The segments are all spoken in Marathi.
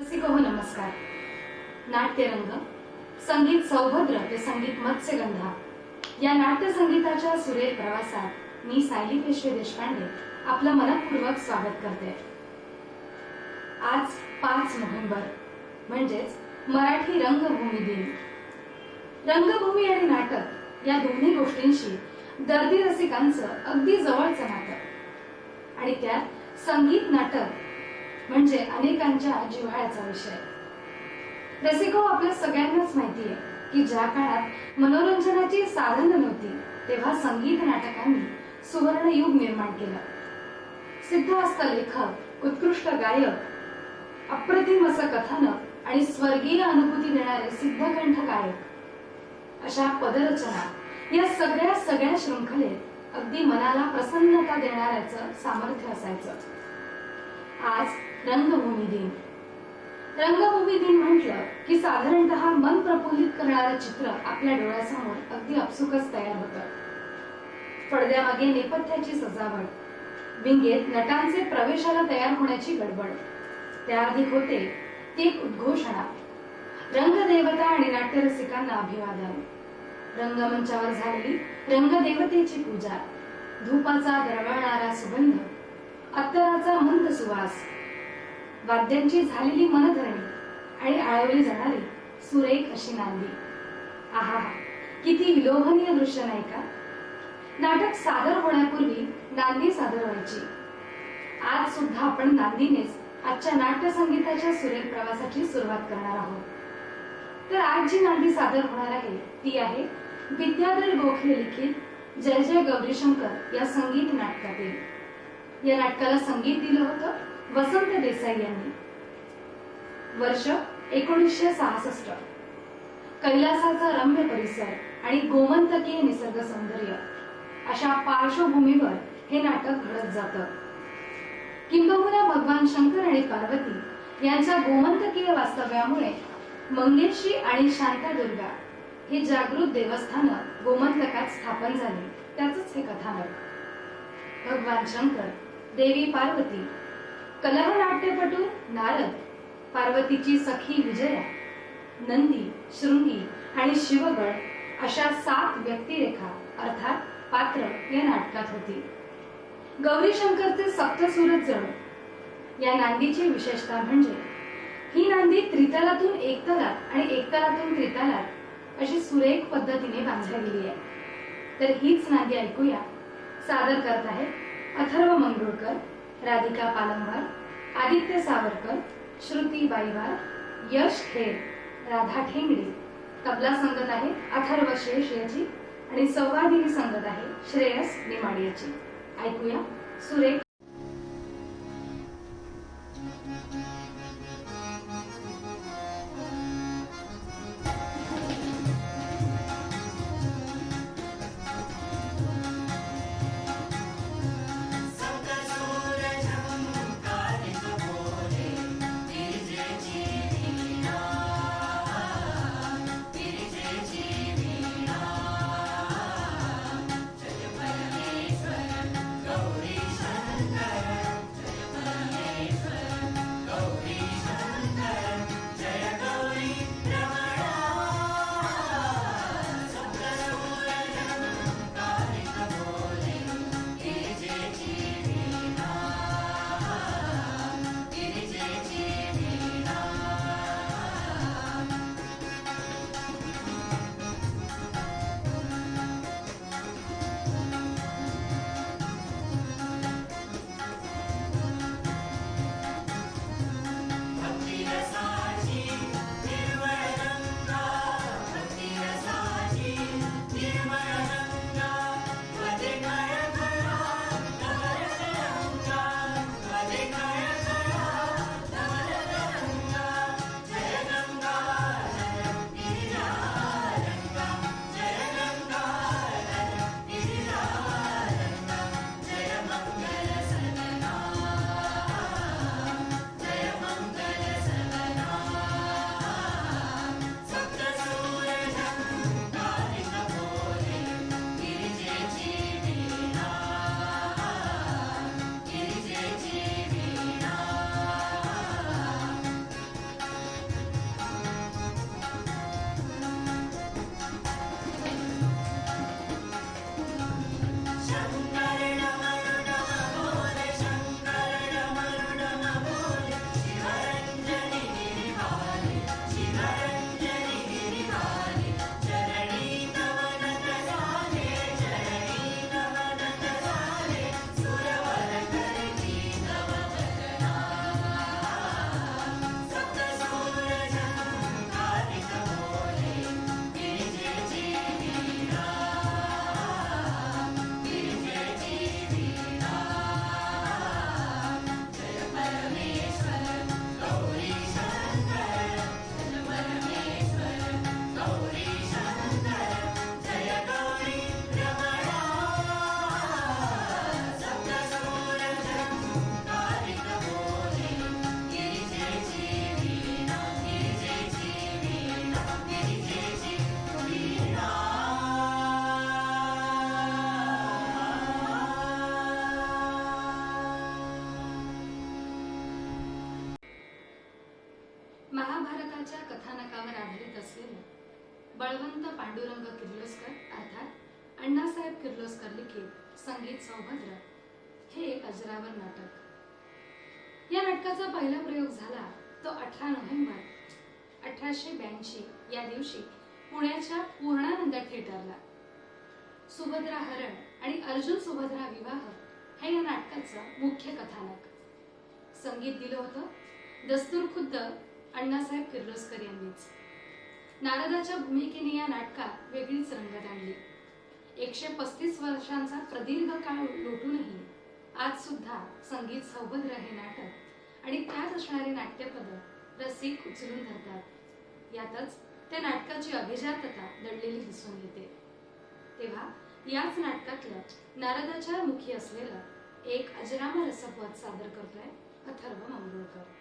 रसिको हो नमस्कार. नाट्यरंग, संगीत सौभद्र ते संगीत मत्स्यगंधा या नाट्य संगीताच्या सुरेख प्रवासात मी सायली पेशवे देशपांडे आपलं मनपूर्वक स्वागत करते. आज 5 नोव्हेंबर म्हणजेच मराठी रंगभूमी दिन. रंगभूमी आणि नाटक या दोन्ही गोष्टींशी दर्दी रसिकांचं अगदी जवळचं नातं आणि त्यात संगीत नाटक म्हणजे अनेकांच्या जिव्हाळ्याचा विषय. रसिको, आपल्या सगळ्यांनाच माहिती आहे की ज्या काळात मनोरंजनाची साधनं नव्हती तेव्हा संगीत नाटकांनी सुवर्ण युग निर्माण केलं. सिद्धहस्त लेखक, उत्कृष्ट गायक, अप्रतिम असं कथानक आणि स्वर्गीय अनुभूती देणारे सिद्धकंठ गायक अशा पदरचना या सगळ्या शृंखलेत अगदी मनाला प्रसन्नता देणाऱ्याचं सामर्थ्य असायचं. आज रंगभूमी दिन. रंगभूमी दिन म्हटलं की साधारणतः मन प्रफुल्लित करणारं चित्र आपल्या डोळ्यासमोर अगदी आपसुकच तयार होतं. पडद्यामागे नेपथ्याची सजावट, विंगेत नटांचे प्रवेशाला तयार होण्याची गडबड, त्याआधी होते ती एक उद्घोषणा. रंगदेवता आणि नाट्यरसिकांना अभिवादन. रंगमंचावर झालेली रंगदेवतेची पूजा, धूपाचा दरवळणारा सुगंध, अत्तराचा मंद सुवास, वाद्यांची झालेली मनधरणी आणि आळवली जाणारी सुरेख अशी नांदी. आहा, किती विलोभनीय दृश्य नाही का? नाटक सादर होण्यापूर्वी नांदी सादर व्हायची. आज सुद्धा आपण नांदीनेच आजच्या नाट्य संगीताच्या सुरेख प्रवासाची सुरुवात करणार आहोत. तर आज जी नांदी सादर होणार आहे ती आहे विद्याधर गोखले लिखित जय जय गौरीशंकर या संगीत नाटकातील. या नाटकाला संगीत दिलं होतं वसंत देसाई यांनी. वर्ष 1966. कैलासाचा रम्य परिसर आणि गोमंतकीय निसर्ग सौंदर्य अशा पार्श्वभूमीवर हे नाटक घडत जातं. किंबहुना भगवान शंकर आणि पार्वती यांच्या गोमंतकीय वास्तव्यामुळे मंगेशी आणि शांतादुर्गा ही जागृत देवस्थानं गोमंतकात स्थापन झाली. त्याचंच हे कथानक. भगवान शंकर, देवी पार्वती, कलह नाट्यपटू नारद, पार्वतीची सखी विजया, नंदी, शृंगी आणि शिवगड अशा 7 व्यक्तिरेखा अर्थात पात्र या नाटकात होती. गौरीशंकरचे सप्तसूरच जणू. या नांदीची विशेषता म्हणजे ही नांदी त्रितलातून एकतलात आणि एकतलातून त्रितलात अशी सुरेख पद्धतीने बांधली गेली आहे. तर हीच नांदी ऐकूया. सादर करत आहेत अथर्व मंगरुळकर, राधिका पालंबार, आदित्य सावरकर, श्रुती बाईवार, यश खेर, राधा ठेंगडी. तबला संगत आहे अथर्व शेष याची आणि संवादिनी संगत आहे श्रेयस निमाड याची. ऐकूया सुरेख. महाभारताच्या कथानकावर आधारित असलेलं बळवंत पांडुरंग किर्लोस्कर अर्थात अण्णासाहेब किर्लोस्कर लिखित संगीत सौभद्र हे एक अजरावर नाटक। या नाटकाचा पहिला प्रयोग झाला तो 18 नोव्हेंबर 1882 या दिवशी पुण्याच्या पूर्णानंद थिएटरला। सुभद्रा हरण आणि अर्जुन सुभद्रा विवाह हे या नाटकाचं मुख्य कथानक। संगीत दिलं होतं दस्तूर खुद्द अण्णासाहेब किर्लोस्कर यांनीच। नारदाच्या भूमिकेने या नाटकात वेगळीच रंगत आणली। 135 वर्षांचा प्रदीर्घ काळ लोटूनही आज सुद्धा संगीत सौभद्र हे नाटक आणि त्यात असणारे नाट्यपद रसिक उचलून धरतात। यातच त्या नाटकाची अभिजातता दडलेली दिसून येते। तेव्हा याच नाटकातलं नारदाच्या मुखी असलेलं एक अजरामर रसपद सादर करतोय अथर्व मंगरुळकर।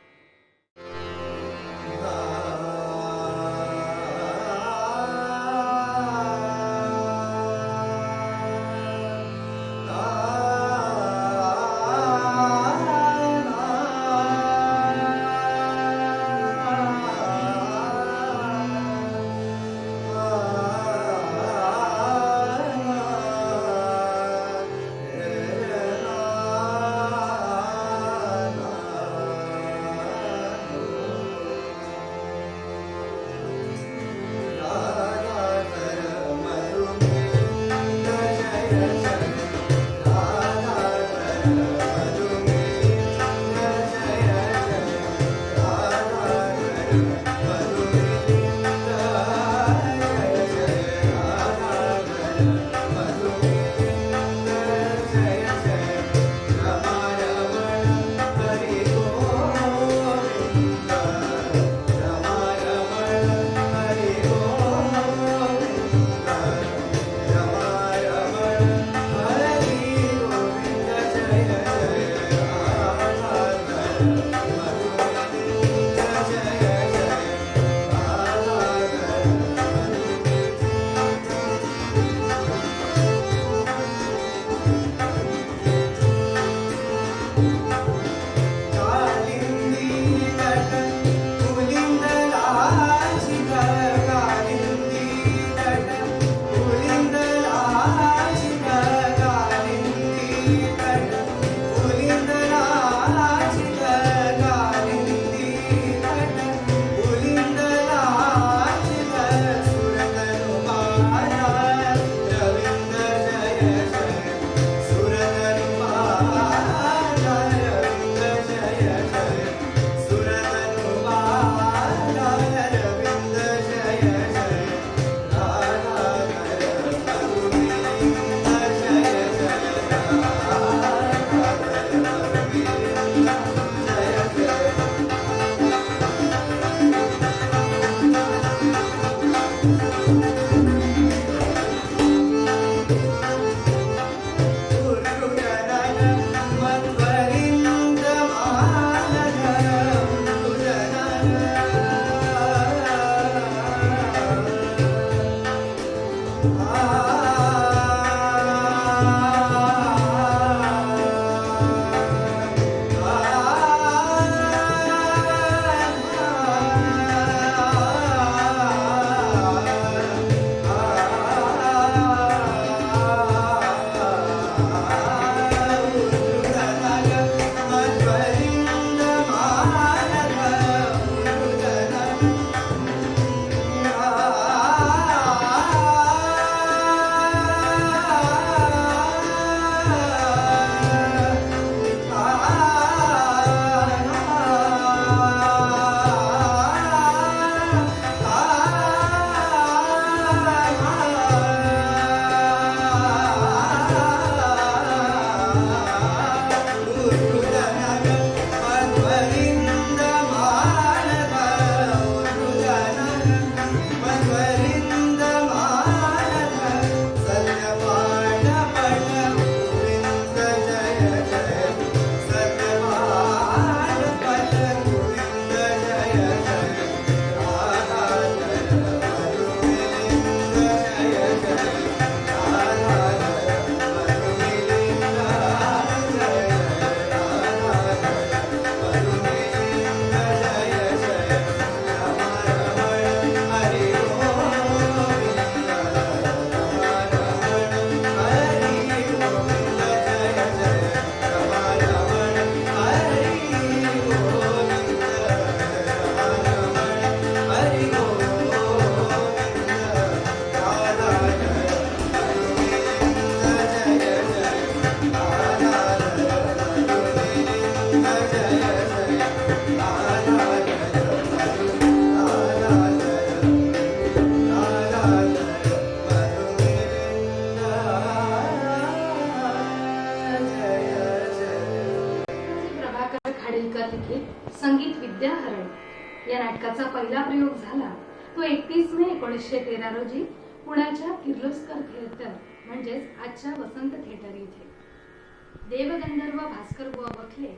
नाटकाचा पहिला प्रयोग झाला तो 31 मे 1913 रोजी पुण्याच्या किर्लोस्कर थिएटर म्हणजेच आजच्या वसंत थिएटर इथे. देवगंधर्व भास्कर बुवा बखले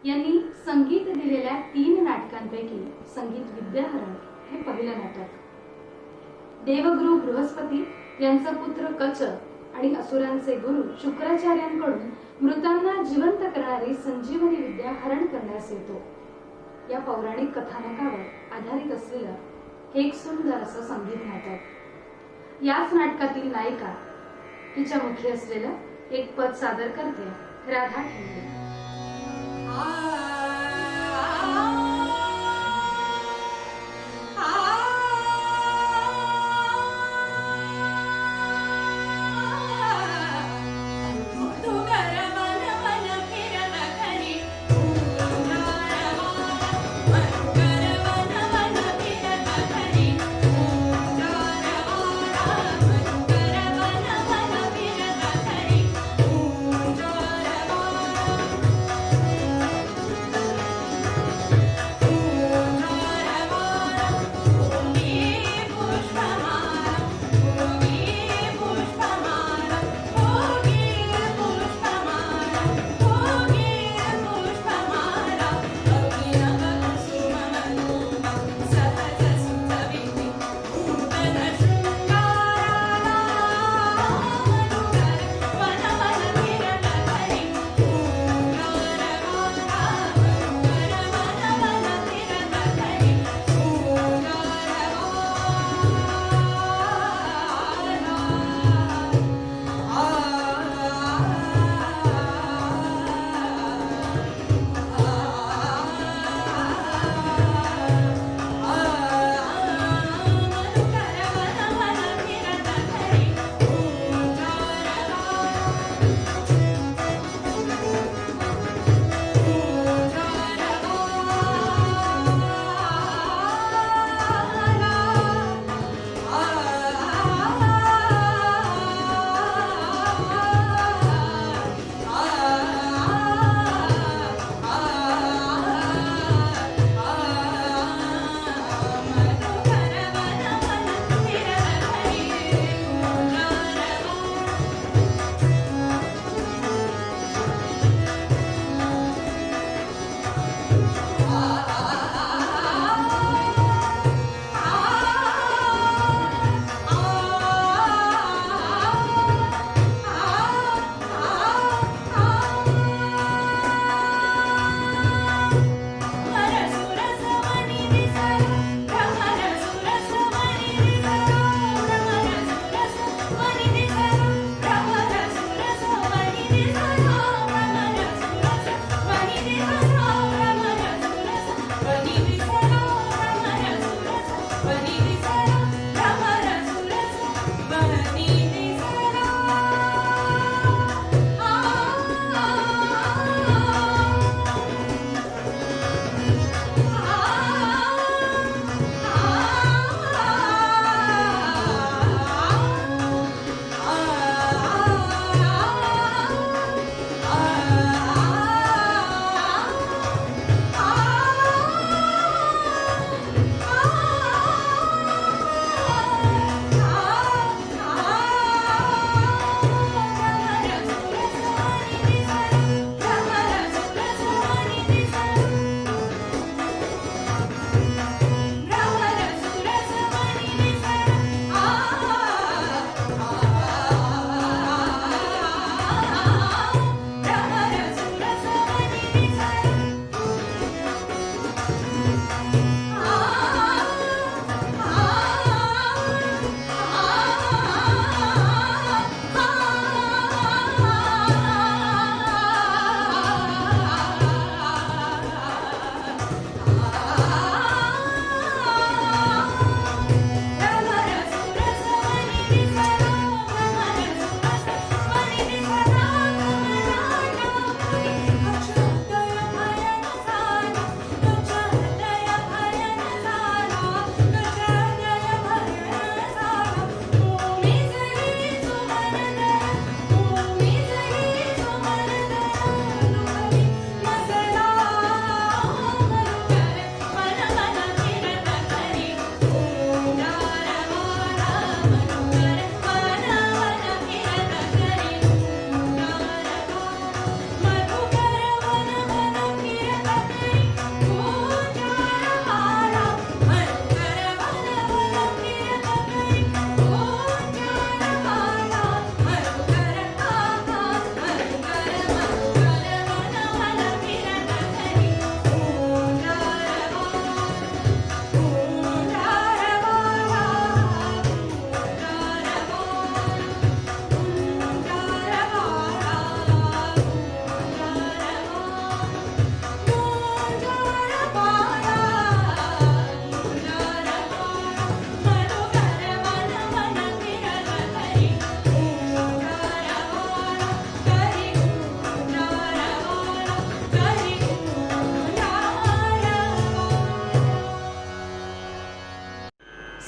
यांनी संगीत दिलेल्या 3 नाटकांपैकी संगीत विद्याहरण हे पहिलं नाटक. देवगुरु बृहस्पती यांचा पुत्र कच आणि असुरांचे गुरु शुक्राचार्यांकडून मृतांना जिवंत करणारी संजीवनी विद्या हरण करण्यास येतो. या पौराणिक कथानकावर आधारित असलेलं हे एक सुंदर असं संगीत नाटक. याच नाटकातील नायिका हिच्या मुखी असलेलं एक पद सादर करते राधा ठेंगडे.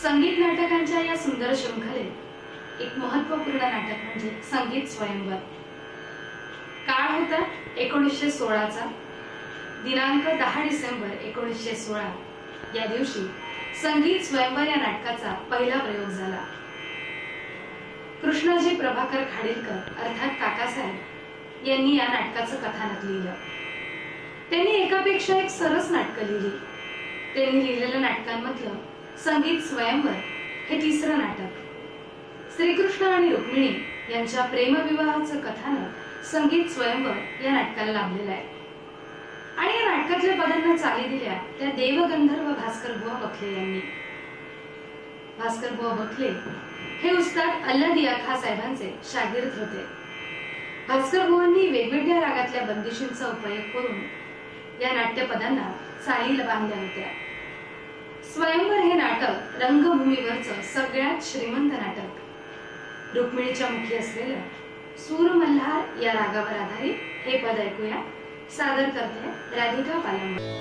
संगीत नाटकांच्या या सुंदर शृंखलेत एक महत्वपूर्ण नाटक म्हणजे संगीत स्वयंवर. काळ होता 1916चा. दिनांक 10 डिसेंबर 1916 या दिवशी संगीत स्वयंवर या नाटकाचा पहिला प्रयोग झाला. कृष्णाजी प्रभाकर खाडीलकर अर्थात काकासाहेब यांनी या नाटकाचं कथानक लिहिलं. त्यांनी एकापेक्षा एक सरस नाटकं लिहिली. त्यांनी लिहिलेल्या नाटकांमधलं संगीत स्वयंवर हे तिसरं नाटक. श्रीकृष्ण आणि रुक्मिणी यांच्या प्रेमविवाहाचं कथानक संगीत स्वयंवर या नाटकाला लाभलेलं आहे. आणि या नाटकातल्या पदांना चाली दिल्या त्या देवगंधर्व भास्कर बुवा बखले यांनी. भास्कर बुवा बखले हे उस्ताद अल्लादिया खा साहेबांचे शागिर्द होते. भास्कर बुवांनी वेगवेगळ्या रागातल्या बंदिशींचा उपयोग करून या नाट्यपदांना चालीला बांधल्या होत्या. स्वयंवर हे नाटक रंगभूमीवरचं सगळ्यात श्रीमंत नाटक. रुक्मिणीच्या मुखी असलेलं सूर मल्हार या रागावर आधारित हे पद ऐकूया. सादर करते राधिका पालंबर.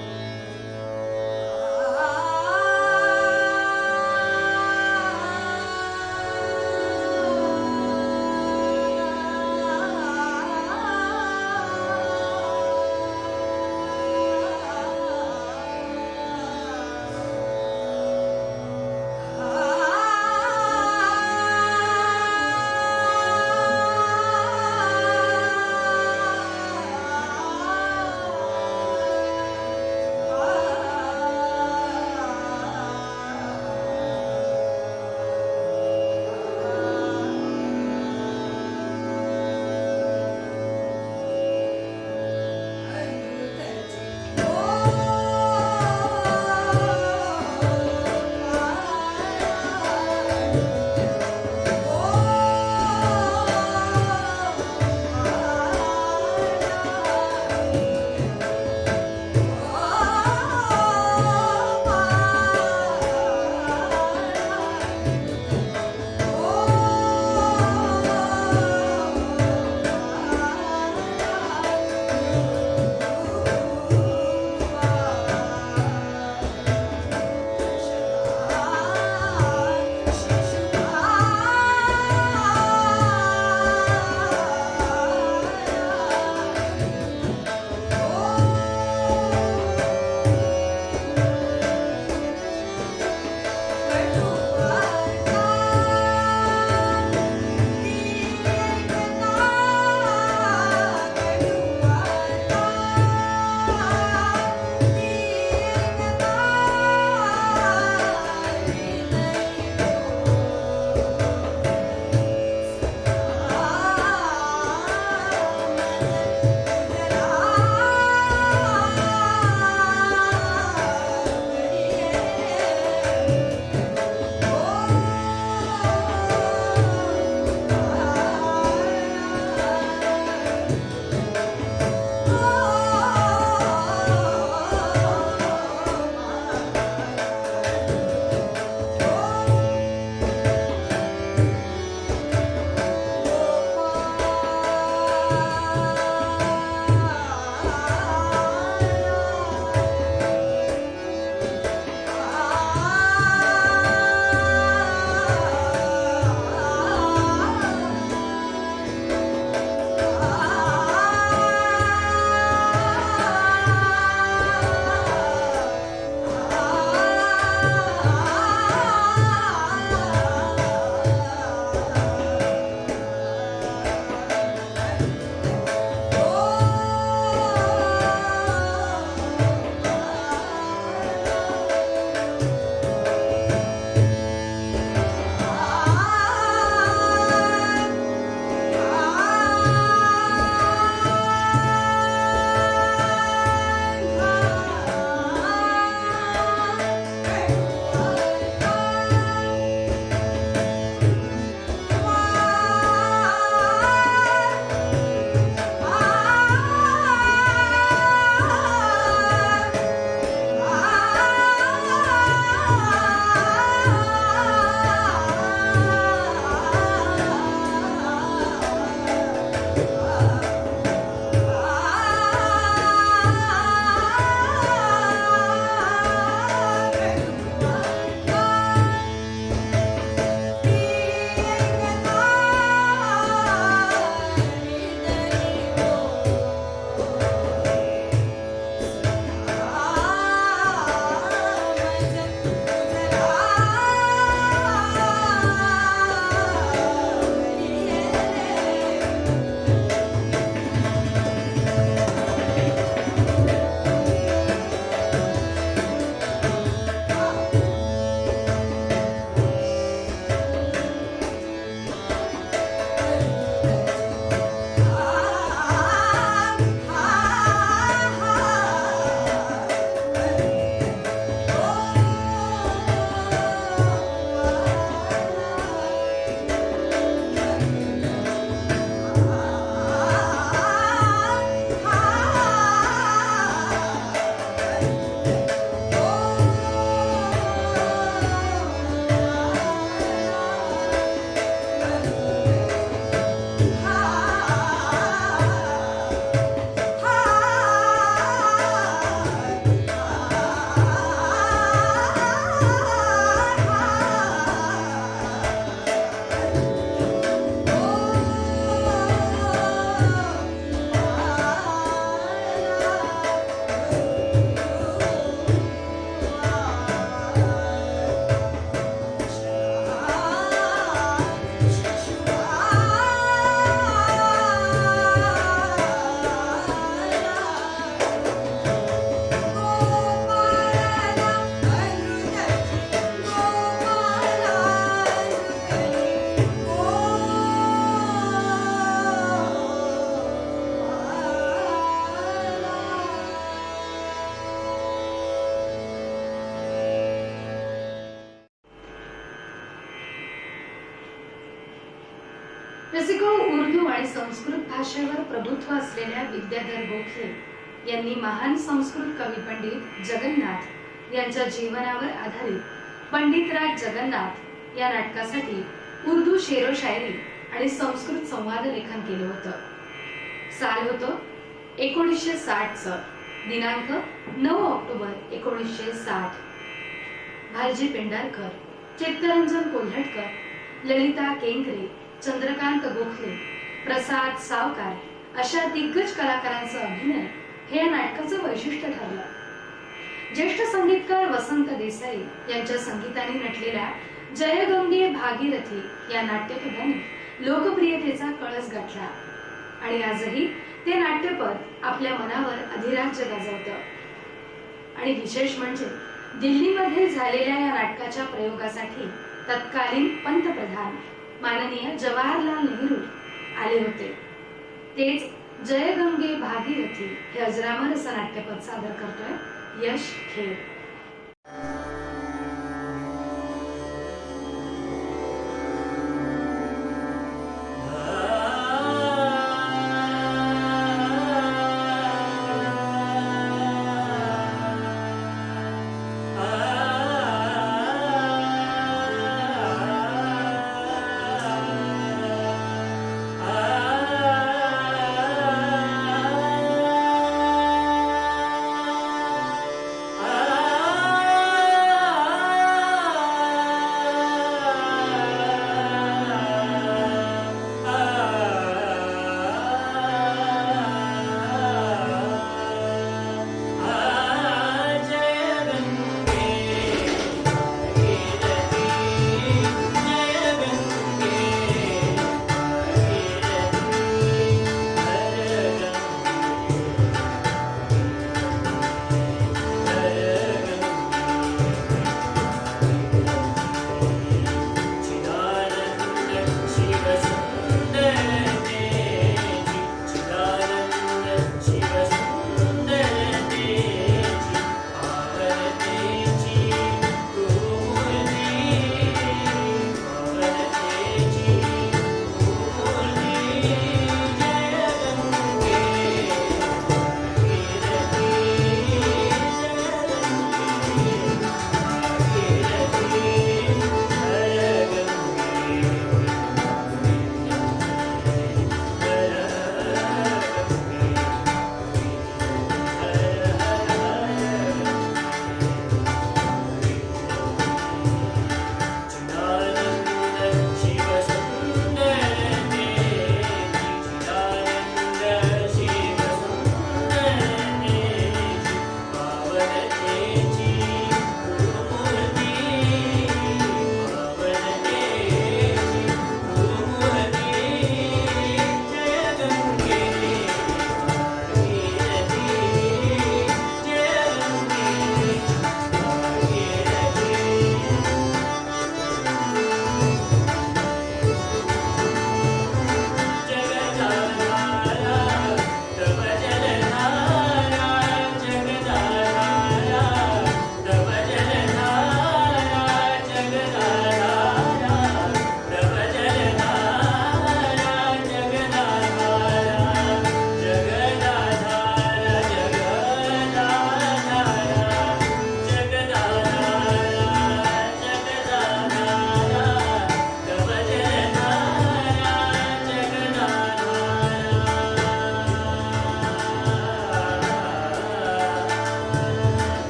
रसिको, उर्दू आणि संस्कृत भाषेवर प्रभुत्व असलेल्या विद्याधर गोखले यांनी महान संस्कृत कवी पंडित जगन्नाथ यांच्या जीवनावर आधारित पंडितराज जगन्नाथ या नाटकासाठी उर्दू शेरो शायरी आणि संस्कृत संवाद लेखन केलं होतं. साल होतं 1960 च, दिनांक 9 ऑक्टोबर 1960. भालजी पेंढारकर, चित्तरंजन कोल्हटकर, ललिता केंकरे, चंद्रकांत गोखले, प्रसाद सावकार अशा दिग्गज कलाकारांचा अभिनय हे या नाटकाचं वैशिष्ट्य ठरलं. ज्येष्ठ संगीतकार वसंत देसाई यांच्या संगीताने नटलेल्या जयगंगे भागीरथी या नाट्यपदाने लोकप्रियतेचा कळस गाठला आणि आजही ते नाट्यपद आपल्या मनावर अधिराज्य गाजवतं. आणि विशेष म्हणजे दिल्लीमध्ये झालेल्या या नाटकाच्या प्रयोगासाठी तत्कालीन पंतप्रधान माननीय जवाहरलाल नेहरू आले होते. तेच जयगंगे भागीरथी हे अजरामर असं नाट्यपद सादर करतोय यश खेर.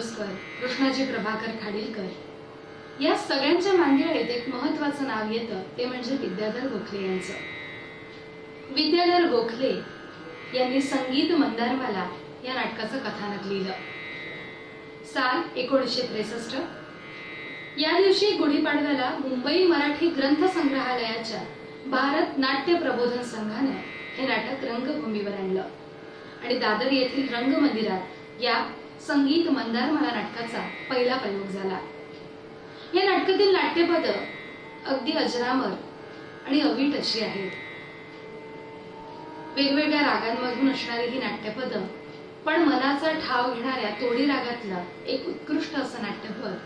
पलुसकर, कृष्णाजी प्रभाकर खाडीलकर या सगळ्यांच्या मांदियाळीत एक महत्वाचं नाव येतं, ते म्हणजे विद्याधर गोखले यांचं. विद्याधर गोखले यांनी संगीत मंदारमाला या नाटकाचं कथानक लिहिलं. साल 1963. या दिवशी गुढीपाडव्याला मुंबई मराठी ग्रंथ संग्रहालयाच्या भारत नाट्य प्रबोधन संघाने हे नाटक रंगभूमीवर आणलं आणि दादर येथील रंगमंदिरात या संगीत मंदारमाला नाटकाचा पहिला प्रयोग झाला. या नाटकातील नाट्यपद अगदी अजरामर आणि अवीट अशी आहेत. वेगवेगळ्या रागांमधून असणारी ही नाट्यपद, पण मनाचा ठाव घेणाऱ्या तोडी रागातलं एक उत्कृष्ट असं नाट्यपद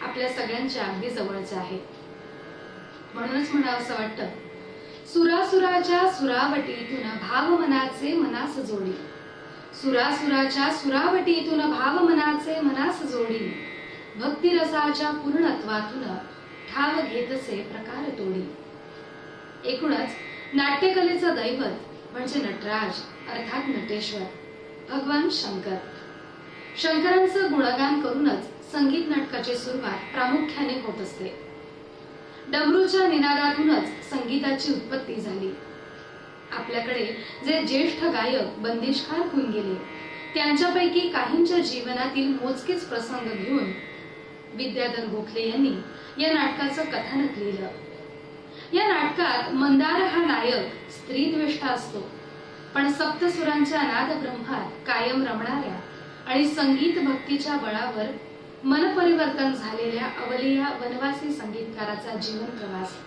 आपल्या सगळ्यांच्या अगदी जवळचं आहे. म्हणूनच म्हणावं असं वाटतं, सुरासुराच्या सुरावटीतून भाव मनाचे मनास जोडी, सुरासुराच्या सुरावटीतून भाव मनाचे मनास जोडी, भक्तिरसाच्या पूर्णत्वातून ठाव घेतसे प्रकार तोडी. एकूणच नाट्यकलेचं दैवत म्हणजे नटराज अर्थात नटेश्वर भगवान शंकर. शंकरांचं गुणगान करूनच संगीत नाटकाची सुरुवात प्रामुख्याने होत असते. डमरूच्या निनादातूनच संगीताची उत्पत्ती झाली. आपल्याकडे जे ज्येष्ठ गायक बंदिशखार होऊन गेले, त्यांच्यापैकी काहींच्या जीवनातील मोजकेच प्रसंग घेऊन विद्याधर गोखले यांनी या नाटकाचं कथानक लिहिलं. या नाटकात मंदार हा नायक स्त्रीद्वेष्टा असतो, पण सप्तसुरांच्या नाद ब्रह्मात कायम रमणाऱ्या आणि संगीत भक्तीच्या बळावर मनपरिवर्तन झालेल्या अवलिया वनवासी संगीतकाराचा जीवन प्रवास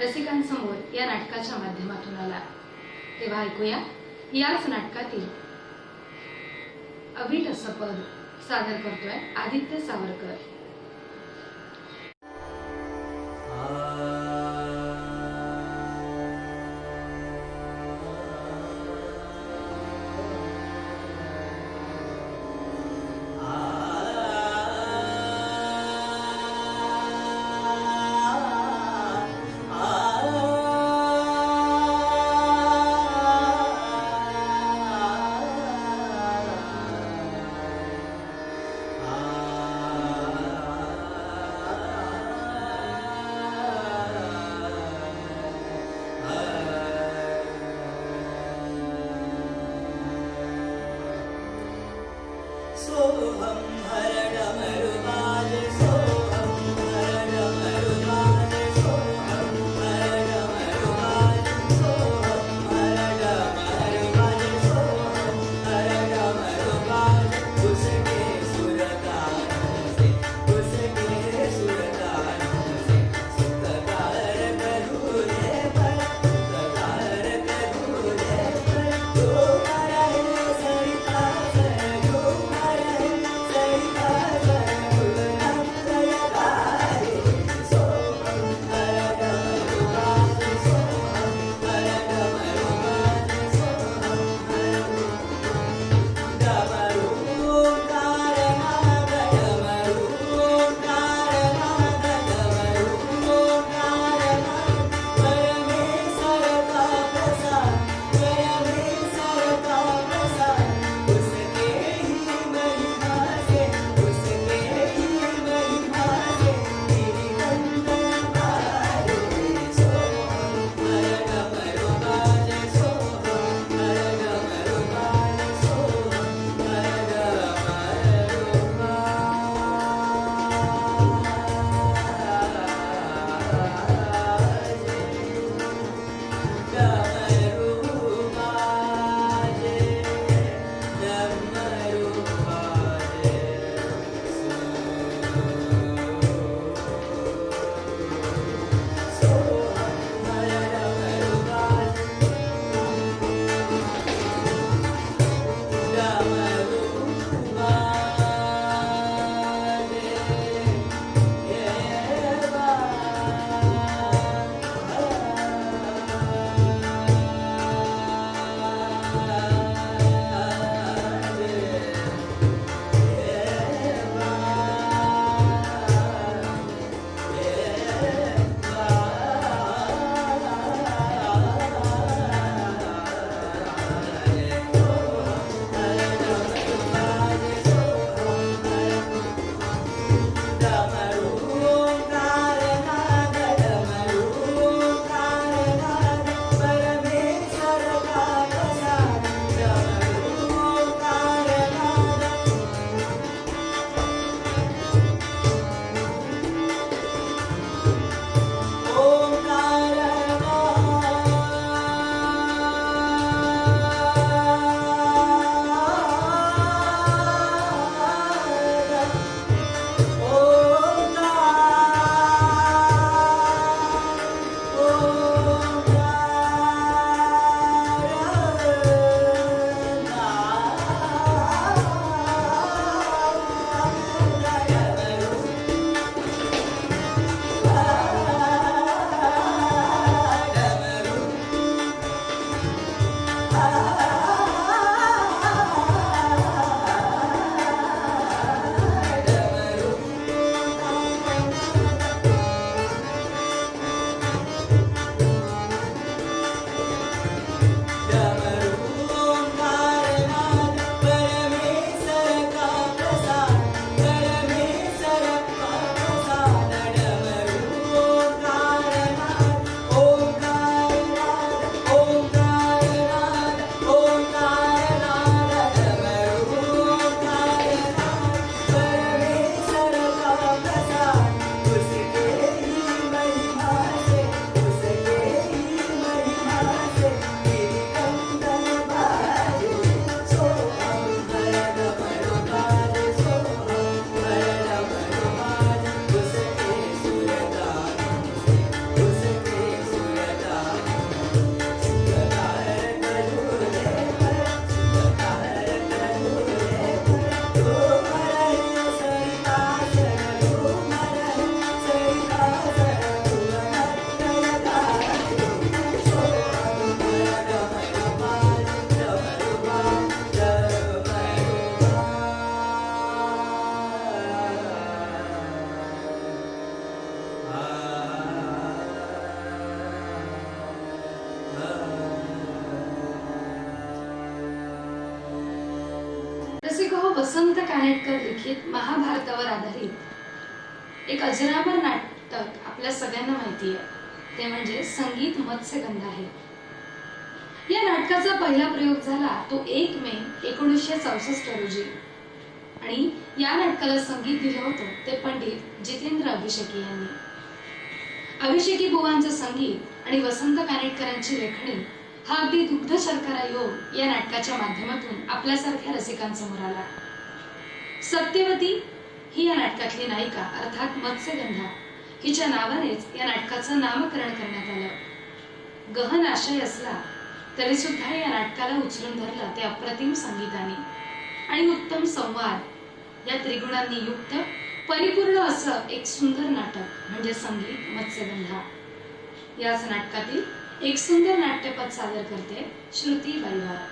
रसिकांसमोर या नाटकाच्या माध्यमातून आला. तेव्हा ऐकूया याच नाटकातील अवीट असं पद सादर करतोय आदित्य सावरकर. वसंत कानेटकर लिखित महाभारतावर आधारित एक अजरामर नाटक आपल्या सगळ्यांना माहिती आहे, ते म्हणजे संगीत मत्स्यगंधा आहे. या नाटकाचा पहिला प्रयोग झाला तो 1 मे 1964 रोजी आणि या नाटकाला संगीत दिलं होतं ते पंडित जितेंद्र अभिषेकी यांनी. अभिषेकी बुवांचं संगीत आणि वसंत कानेटकरांची लेखणी हा अगदी दुग्ध शर्करा योग या नाटकाच्या माध्यमातून आपल्यासारख्या रसिकांसमोर आला. सत्यवती ही या नाटकातली नायिका अर्थात मत्स्यगंधा हिच्या नावानेच या नाटकाचं नामकरण करण्यात आलं. गहन आशय असला तरी सुद्धा या नाटकाला उचलून धरलं ते अप्रतिम संगीताने आणि उत्तम संवाद या त्रिगुणांनी युक्त परिपूर्ण असं एक सुंदर नाटक म्हणजे संगीत मत्स्यगंधा. याच नाटकातील एक सुंदर नाट्यपद सादर करते श्रुती परिवार.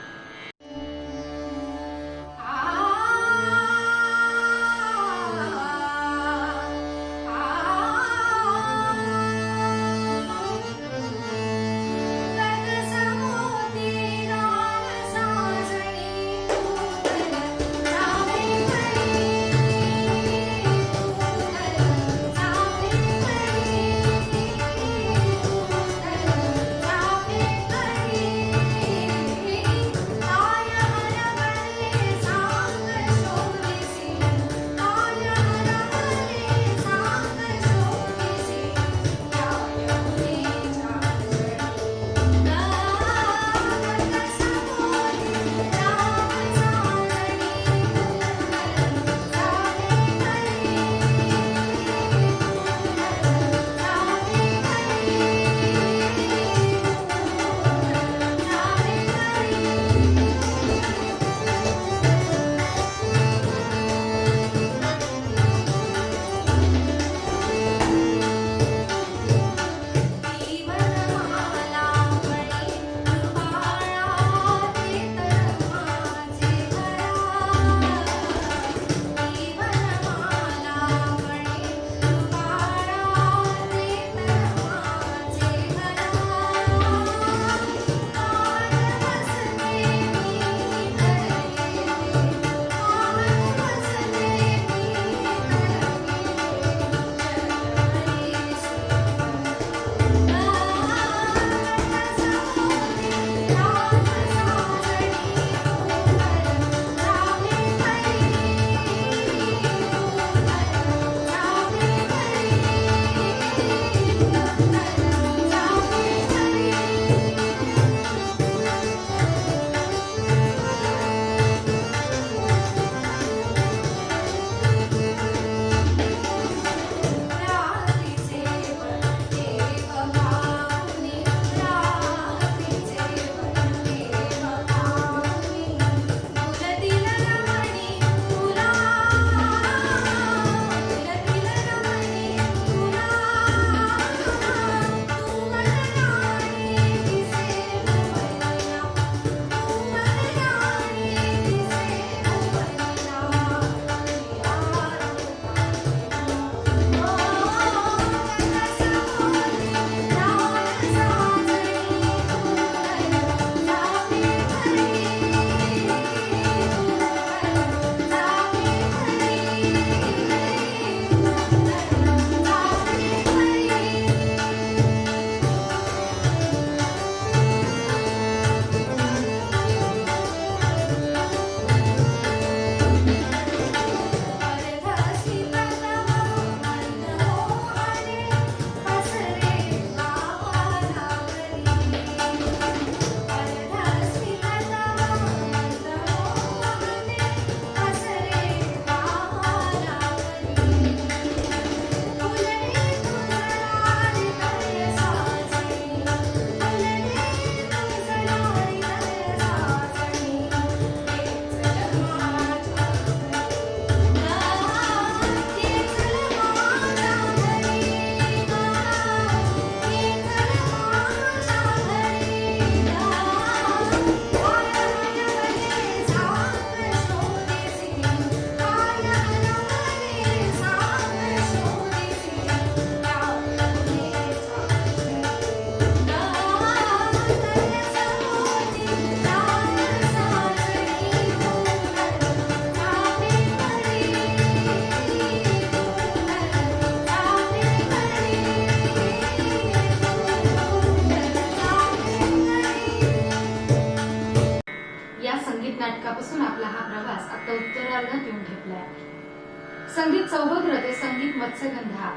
संगीत सौभद्र ते संगीत मत्स्यगंधा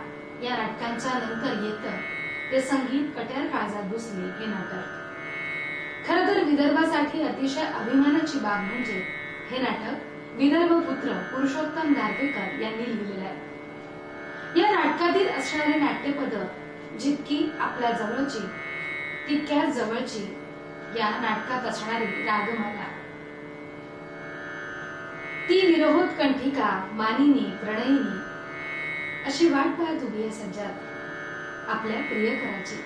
या नाटकांच्या नंतर येतं ते संगीत कट्यार काळजात घुसले हे नाटक. खरं तर विदर्भासाठी अतिशय अभिमानाची बाब म्हणजे हे नाटक विदर्भ पुत्र पुरुषोत्तम दारव्हेकर यांनी लिहिलेलं आहे. या नाटकातील असणारी नाट्यपद जितकी आपल्या जवळची तितक्याच जवळची या नाटकात असणारी रागमाला. ती विरहोत्कंठिका मानिनी प्रणयिनी अशी वाट पाहत उभी आहे सज्जाद आपल्या प्रियकराची,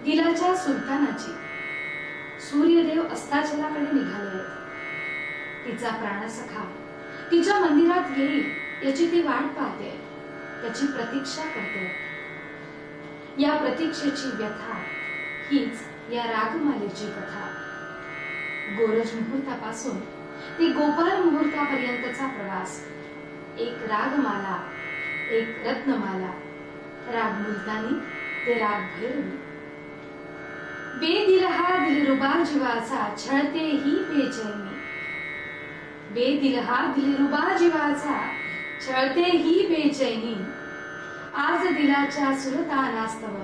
दिलाच्या सुलतानाची. सूर्यदेव अस्ताचलाकडे निघाले आहेत. तिचा प्राणसखा तिच्या मंदिरात येईल याची ती वाट पाहते, त्याची प्रतीक्षा करते. या प्रतीक्षेची व्यथा हीच या रागमालेची कथा. गोरज मुहूर्तापासून ते गोपाल मुहूर्तापर्यंतचा प्रवास. एक रागमाला, एक रत्नमाला. राग मुलतानी ते राग भैरवी. बेदिलहा दिलरुबा जीवाचा छळते ही बेचैनी. बेदिलहा दिलरुबा जीवाचा छळते ही बेचैनी. आज दिलाच्या सुरतानास्तव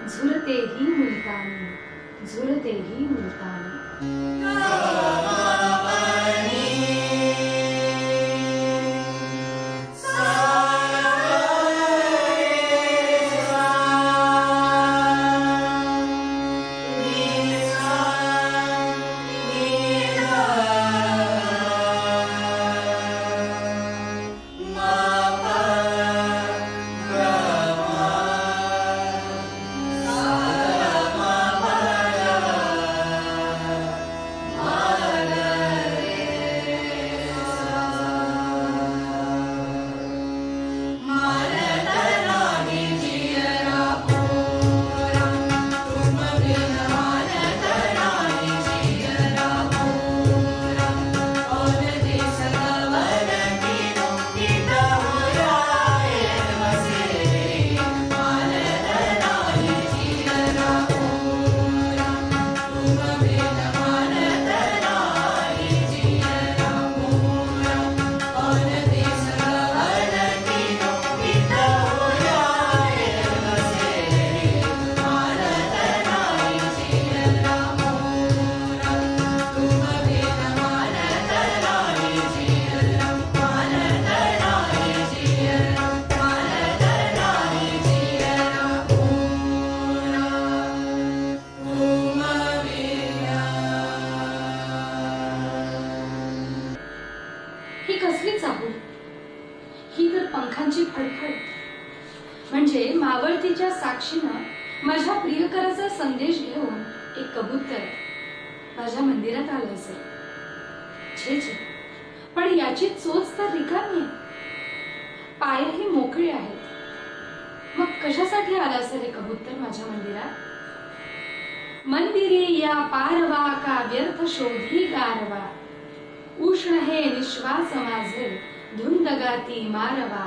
झुरते ही मुलतानी, झुरते ही मुलतानी. ही कसली चाहूल, ही तर पंखांची फडफड. म्हणजे मावळतीच्या साक्षीनं माझ्या प्रियकराचा संदेश घेऊन एक कबूतर माझ्या मंदिरात आलं असेल. छे छे, पण याची चोच तर रिकामी आहे. पायही मोकळे आहेत. मग कशासाठी आलं असेल हे कबूतर माझ्या मंदिरात? मंदिरी या पारवा का व्यर्थ शोधी गारवा. उष्ण हे निश्वास माझे धुंद गाती मारवा.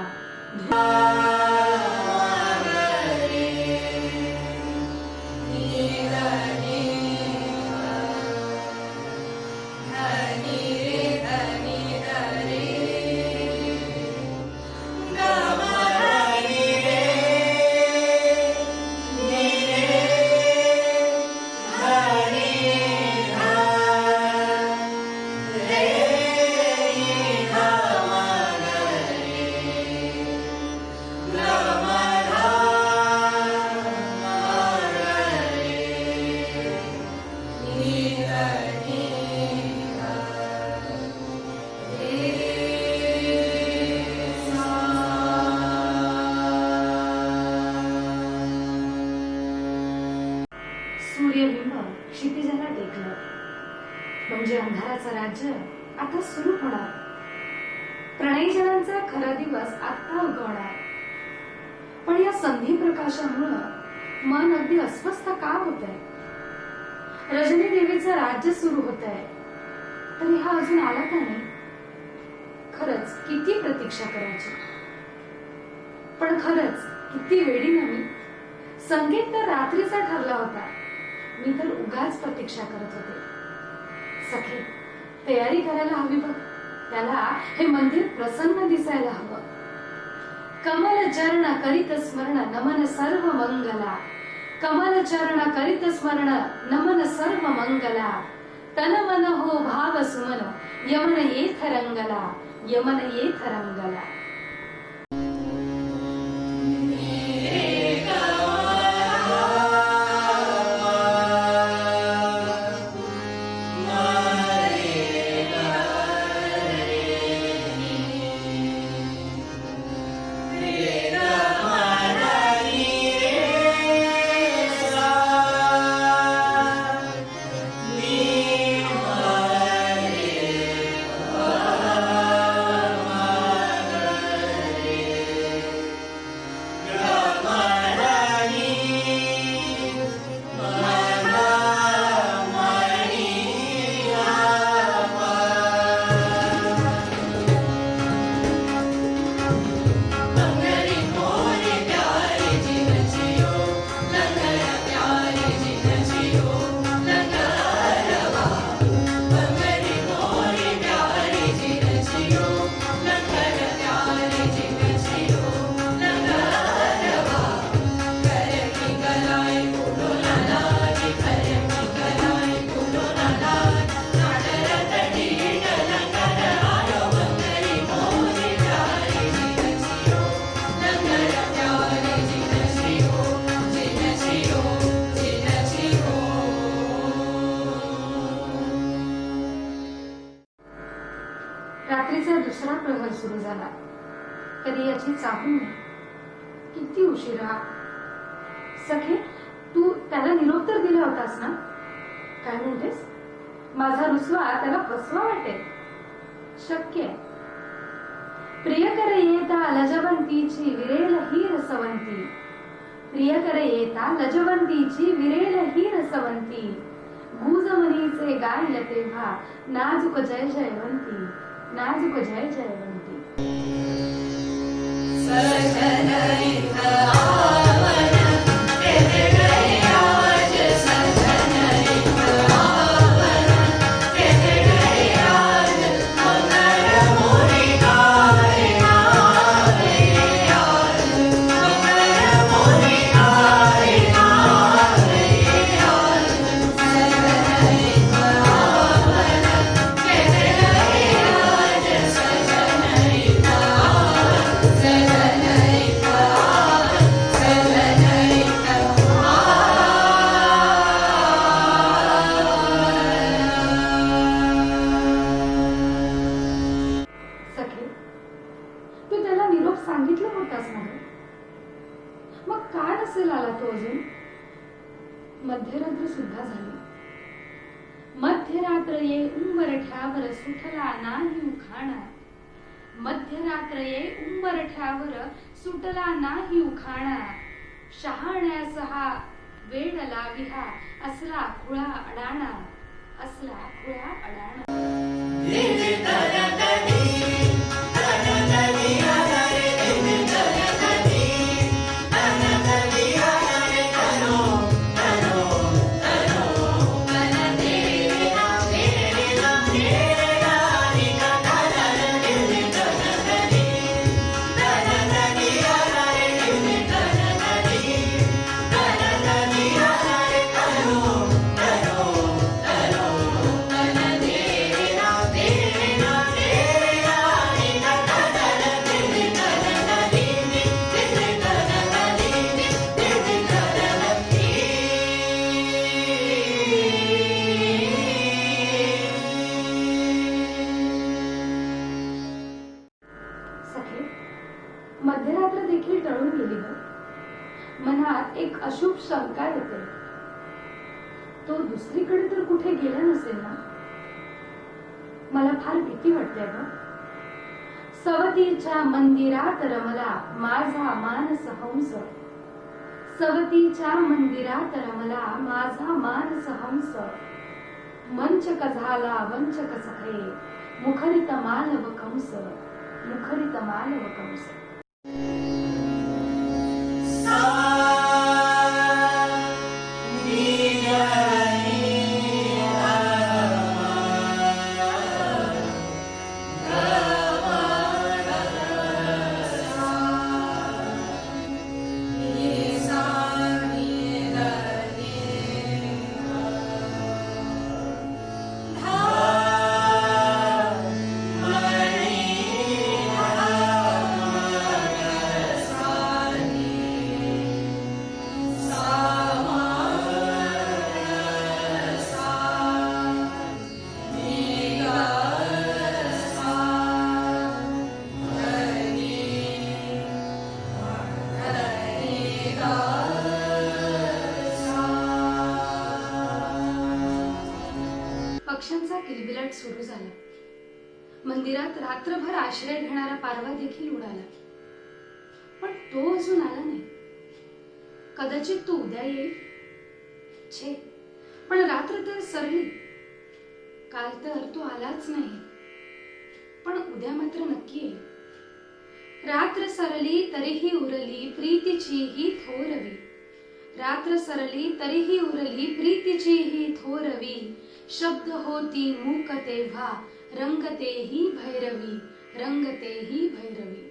सूर्यबिंब क्षितिजाला टेकलं. म्हणजे अंधाराचं राज्य आता सुरू होणार. प्रणयजनांचा खरा दिवस आता उगवणार. पण या संधी प्रकाशामुळे मन अगदी अस्वस्थ का होतंय? रजनी देवीचं राज्य सुरू होतंय, तरी हा अजून आला का नाही? खरंच किती प्रतीक्षा करायची. पण खरंच किती वेडी ना मी. संगीत तर रात्रीचा ठरला होता, मी तर उगाच प्रतीक्षा करत होते. सखी, तयारी करायला हवी बघ. त्याला हे मंदिर प्रसन्न दिसायला हवं. कमल चरण करीत स्मरण नमन सर्व मंगला, कमल चरण करीत स्मरण नमन सर्व मंगला, तन मन हो भाव सुमन यमन येथ रंगला, यमन येथ रंगला. रात्रीचा दुसरा प्रहर सुरू झाला. कधी याची चाहूल नाही. किती उशिरा. सखे, तू त्याला निरोप तर दिला होतास ना? काय म्हणतेस? माझा रुसवा त्याला फसवा वाटेल. शक्य आहे. प्रियकर येता लजवंतीची विरेल ही रसवंती, प्रियकर येता लजवंतीची विरेल ही रसवंती, गुजमनीचे गाईल तेव्हा नाजुक जय जयवंती, नाजुक जय जयवंती. सजन सांगितलं होतास ना? मग काय नसेल आला तो अजून? मध्यरात्र सुद्धा झाली. मध्यरात्र ये उंबरठ्यावर सुटला नाही उखाणा, मध्यरात्र ये उंबरठ्यावर सुटला नाही उखाणा, शहाण्यास हा वेळ लाविहा असला खुळा अडाणा, असला खुळा अडाणा. मध्यरात्र देखील टळून गेली ग. मनात एक अशुभ शंका येते. तो दुसरीकडे तर कुठे गेला नसेल ना? मला फार भीती वाटते ग. सवतीच्या मंदिरात रमला माझा मानस हंस, सवतीच्या मंदिरात रमला माझा मानस हंस, मंचक झाला वंचक सखे मुखरित मालव कंस, मुखरित मालव कंस. पक्ष्यांचा किलबिलाट सुरू झाला. मंदिरात रात्रभर आश्रय घेणारा पारवा देखील उडाला. पण तो अजून आला नाही. कदाचित तो उद्या येईल. छे, पण रात्र तर सरली. काल तर तो आलाच नाही, पण उद्या मात्र नक्की येईल. रात्र सरली तरीही उरली प्रीतीची ही थोरवी. रात्र सरली तरीही उरली प्रीतीची ही थोरवी. शब्द होती मूक तेव्हा रंगतेही भैरवी. रंगतेही भैरवी.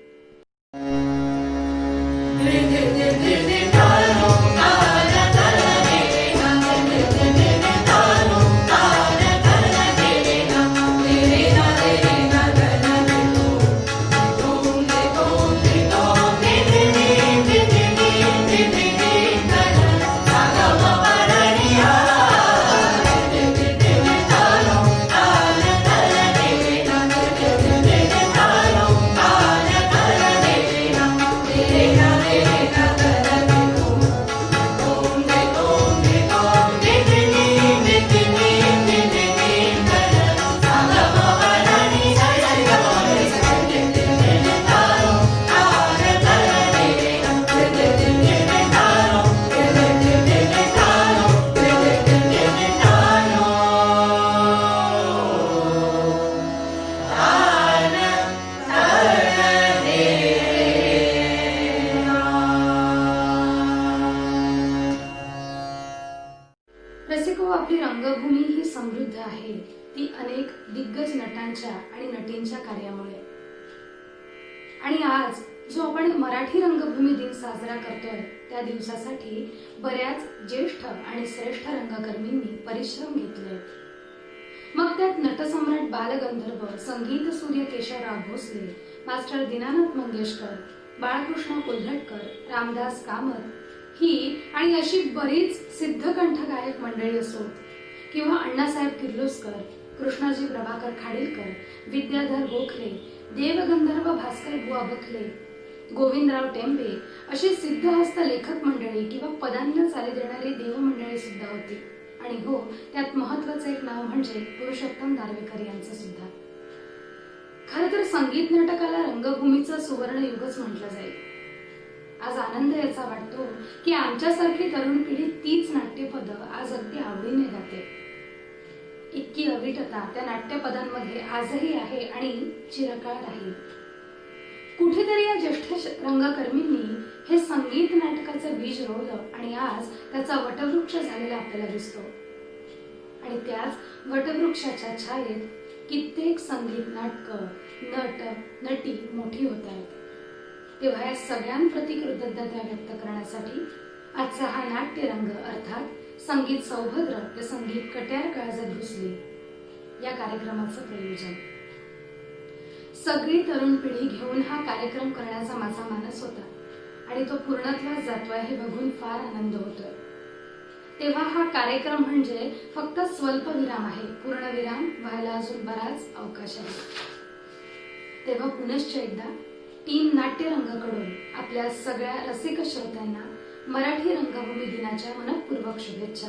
रसिको, आपली रंगभूमी ही समृद्ध आहे. ती अनेक दिग्गज नटांच्या आणि नटींच्या कार्यामुळे. आणि आज जो आपण मराठी रंगभूमी दिन साजरा करतोय, त्या दिवसासाठी बऱ्याच ज्येष्ठ आणि श्रेष्ठ रंगकर्मींनी परिश्रम घेतले. मग त्यात नटसम्राट बालगंधर्व संगीत सूर्य केशवराव भोसले, मास्टर दीनानाथ मंगेशकर, बाळकृष्ण कोल्हटकर, रामदास कामत ही आणि अशी बरीच सिद्धकंठ गायक मंडळी असोत, किंवा अण्णासाहेब किर्लोस्कर, कृष्णाजी प्रभाकर खाडीलकर, विद्याधर गोखले, देवगंधर्व भास्कर बुवा बखले, गोविंदराव टेंबे अशी सिद्धहस्त लेखक मंडळी किंवा पदांना चाली देणारी देवमंडळी सुद्धा होती. आणि हो, त्यात महत्वाचं एक नाव म्हणजे पुरुषोत्तम दारव्हेकर यांचं सुद्धा. खरं तर संगीत नाटकाला रंगभूमीचं सुवर्ण युगच म्हटलं जाईल. आज आनंद याचा वाटतो की आमच्यासारखी तरुण पिढी तीच नाट्यपद आज अगदी आवडीने गाते. इतकी अविटता त्या नाट्यपदांमध्ये आजही आहे आणि चिरकाळ राहील. कुठेतरी या ज्येष्ठ रंगकर्मींनी हे संगीत नाटकाचं बीज रोवलं आणि आज त्याचा वटवृक्ष झालेला आपल्याला दिसतो. आणि त्याच वटवृक्षाच्या छायेत कित्येक संगीत नाटकं, नट नटी मोठी होत आहेत. तेव्हा या सगळ्यांप्रती कृतज्ञता व्यक्त करण्यासाठी आजचा हा नाट्यरंग अर्थात संगीत सौभद्र ते संगीत कट्यार काळजात घुसली या कार्यक्रमाचं प्रयोजन. सगळी तरुण पिढी घेऊन हा कार्यक्रम करण्याचा माझा मानस होता आणि तो पूर्णत्वास जातोय हे बघून फार आनंद होतोय. तेव्हा हा कार्यक्रम म्हणजे फक्त स्वल्पविराम आहे. पूर्णविराम व्हायला अजून बराच अवकाश आहे. तेव्हा पुनश्च एकदा टीम नाट्यरंगकडून आपल्या सगळ्या रसिक श्रोत्यांना मराठी रंगभूमी दिनाच्या मनपूर्वक शुभेच्छा.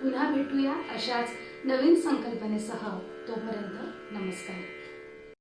पुन्हा भेटूया अशाच नवीन संकल्पनेसह. तोपर्यंत नमस्कार.